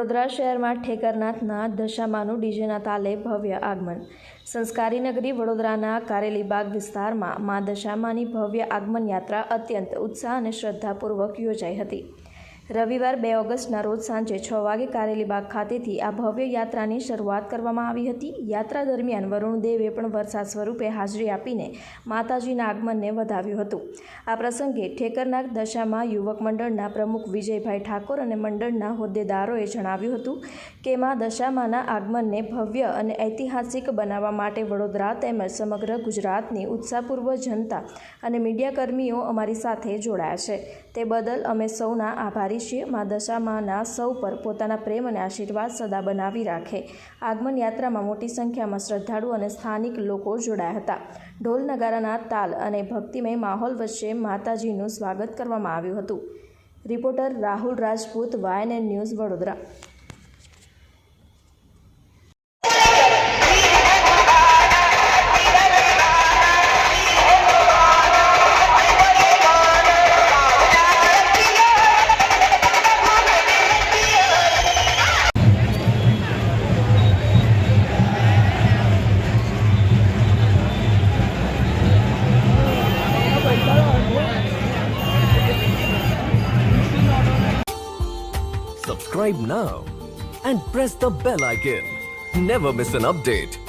વડોદરા શહેરમાં ઠેકરનાથના દશામાનું ડીજેના તાલે ભવ્ય આગમન। સંસ્કારી નગરી વડોદરાના કારેલીબાગ વિસ્તારમાં મા દશામાની ભવ્ય આગમન યાત્રા અત્યંત ઉત્સાહ અને શ્રદ્ધાપૂર્વક યોજાઈ હતી। રવિવાર 2 ઓગસ્ટના રોજ સાંજે 6 વાગે કારેલીબાગ ખાતેથી આ ભવ્ય યાત્રાની શરૂઆત કરવામાં આવી હતી। યાત્રા દરમિયાન વરુણદેવે પણ વરસાદ સ્વરૂપે હાજરી આપીને માતાજીના આગમનને વધાવ્યું હતું। આ પ્રસંગે ઠેકરનાથ દશામા યુવક મંડળના પ્રમુખ વિજયભાઈ ઠાકોર અને મંડળના હોદ્દેદારોએ જણાવ્યું હતું કે મા દશામાના આગમનને ભવ્ય અને ઐતિહાસિક બનાવવા માટે વડોદરા તેમજ સમગ્ર ગુજરાતની ઉત્સાહપૂર્વક જનતા અને મીડિયાકર્મીઓ અમારી સાથે જોડાયા છે। તે બદલ અમે સૌના આભારી છીએ। મા દશામાના સૌ પર પોતાના પ્રેમ અને આશીર્વાદ સદા બનાવી રાખે। આગમન યાત્રામાં મોટી સંખ્યામાં શ્રદ્ધાળુ અને સ્થાનિક લોકો જોડાયા હતા। ઢોલ નગારાના તાલ અને ભક્તિમય માહોલ વચ્ચે માતાજીનું સ્વાગત કરવામાં આવ્યું હતું। Reporter Rahul Rajput, YNN news, Vadodara. Subscribe now and press the bell icon. Never miss an update.